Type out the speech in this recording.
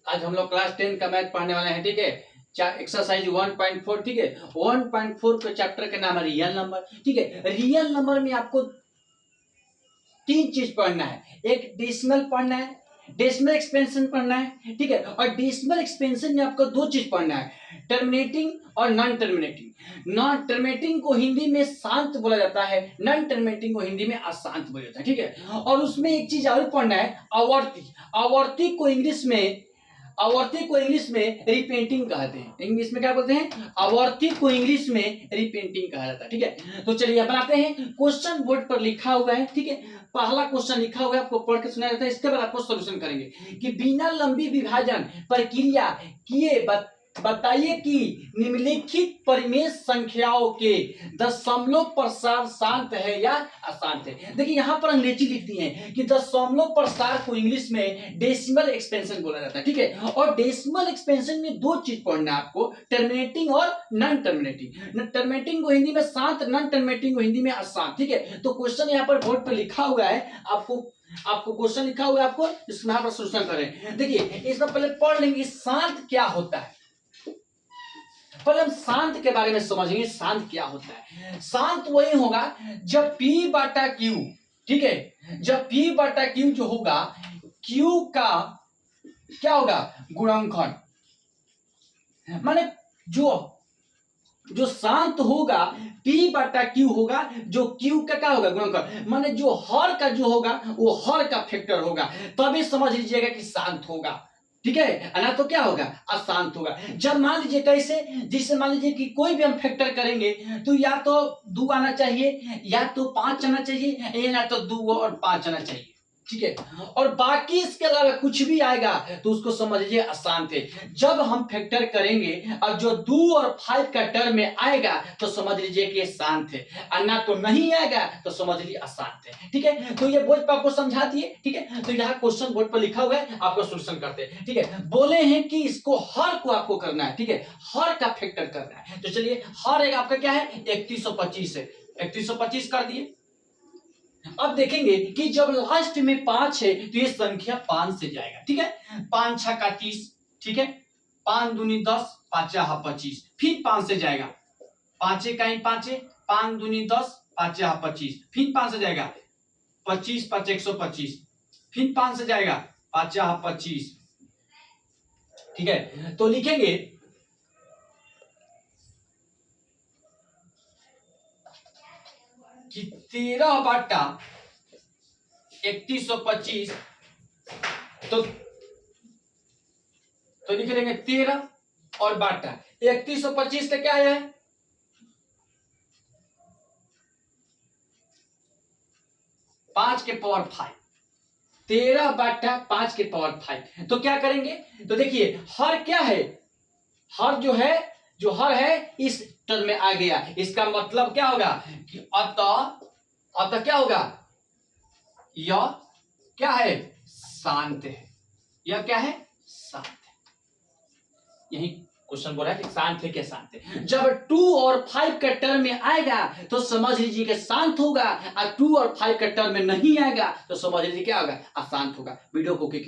आज हम लोग क्लास 10 का मैथ पढ़ने वाले हैं, ठीक है। एक्सरसाइज 1.4, ठीक है। 1.4 के चैप्टर का नाम है रियल नंबर, ठीक है। रियल नंबर में आपको तीन चीज पढ़ना है। एक डेसिमल पढ़ना है, डेसिमल एक्सपेंशन पढ़ना है, ठीक है। और डेसिमल एक्सपेंशन में आपको दो चीज पढ़ना है, टर्मिनेटिंग और नॉन टर्मिनेटिंग। नॉन टर्मिनेटिंग को हिंदी में शांत बोला जाता है, नॉन टर्मिनेटिंग को हिंदी में अशांत बोला जाता है, ठीक है। और उसमें एक चीज और पढ़ना है, आवर्ती। आवर्ती को इंग्लिश में रिपेंटिंग कहते हैं। इंग्लिश में क्या बोलते हैं? आवर्ती को इंग्लिश में रिपेंटिंग कहा जाता है, ठीक है। तो चलिए बनाते हैं। क्वेश्चन बोर्ड पर लिखा हुआ है, ठीक है। पहला क्वेश्चन लिखा हुआ है, आपको पढ़ के सुनाया जाता है। इसके बाद आपको सॉल्यूशन करेंगे कि बिना लंबी विभाजन प्रक्रिया किए बताइए कि निम्नलिखित परिमेय संख्याओं के दशमलव प्रसार शांत है या अशांत है। देखिए यहां पर अंग्रेजी लिख दी है कि दशमलव प्रसार को इंग्लिश में डेसिमल एक्सपेंशन बोला जाता है, ठीक है। और डेसिमल एक्सपेंशन में दो चीज पढ़ना है आपको, टर्मिनेटिंग और नॉन टर्मिनेटिंग। टर्मिनेटिंग को हिंदी में शांत, नॉन टर्मिनेटिंग को हिंदी में अशांत, ठीक है। तो क्वेश्चन यहाँ पर बोर्ड पर लिखा हुआ है, आपको क्वेश्चन लिखा हुआ है, आपको इसमें पर सॉल्यूशन करें। देखिए इसमें पहले पढ़ लेंगे शांत क्या होता है। पहले हम शांत के बारे में समझेंगे, शांत क्या होता है। शांत वही होगा जब P बटा Q, ठीक है, जब P बटा Q जो होगा, Q का क्या होगा? गुणनखंड। माने जो शांत होगा P बटा Q होगा, जो Q का क्या होगा? गुणनखंड। माने जो हर का जो होगा वो हर का फैक्टर होगा, तभी समझ लीजिएगा कि शांत होगा, ठीक है। ना तो क्या होगा? अशांत होगा। जब मान लीजिए कैसे, जिससे मान लीजिए कि कोई भी हम फैक्टर करेंगे तो या तो 2 आना चाहिए या तो 5 आना चाहिए, या तो 2 और 5 आना चाहिए, ठीक है। और बाकी इसके अलावा कुछ भी आएगा तो उसको समझ लीजिए अशांत है। जब हम फैक्टर करेंगे और जो 2 और 5 का टर्म में आएगा तो समझ लीजिए कि शांत है, और ना तो नहीं आएगा तो समझ लीजिए अशांत है, ठीक है। तो ये बोर्ड पर आपको समझा दिए, ठीक है। तो यहाँ क्वेश्चन बोर्ड पर लिखा हुआ है, आपको सॉल्यूशन करते हैं, ठीक है। बोले हैं कि इसको हर को आपको करना है, ठीक है, हर का फैक्टर करना है। तो चलिए हर एक आपका क्या है? 3125 है, 3125 कर दिए। अब देखेंगे कि जब लास्ट में 5 है तो ये संख्या 5 से जाएगा, ठीक है। 5 6 का 30, ठीक है। 5 दूनी 10, 5 25, फिर 5 से जाएगा। 5 का ही 5 है, 5 दूनी 10, 5 25, फिर 5 से जाएगा। 25 5 125, फिर 5 से जाएगा। 5 25, ठीक है। तो लिखेंगे कि 13 बटा 3125, तो लिख लेंगे 13 और बाटा 3125 का क्या है? 5 के पावर 5, 13 बटा 5 के पावर 5। तो क्या करेंगे? तो देखिए हर क्या है? हर जो है इस टर्म में आ गया। इसका मतलब क्या होगा कि अतः क्या होगा? यह क्या है? शांत है। यह क्या है? शांत है। यही क्वेश्चन बोल रहा है कि शांत है क्या शांत है। जब 2 और 5 का टर्म में आएगा तो समझ लीजिए कि शांत होगा, और 2 और 5 का टर्म में नहीं आएगा तो समझ लीजिए क्या होगा? अशांत होगा। वीडियो को कीजिए।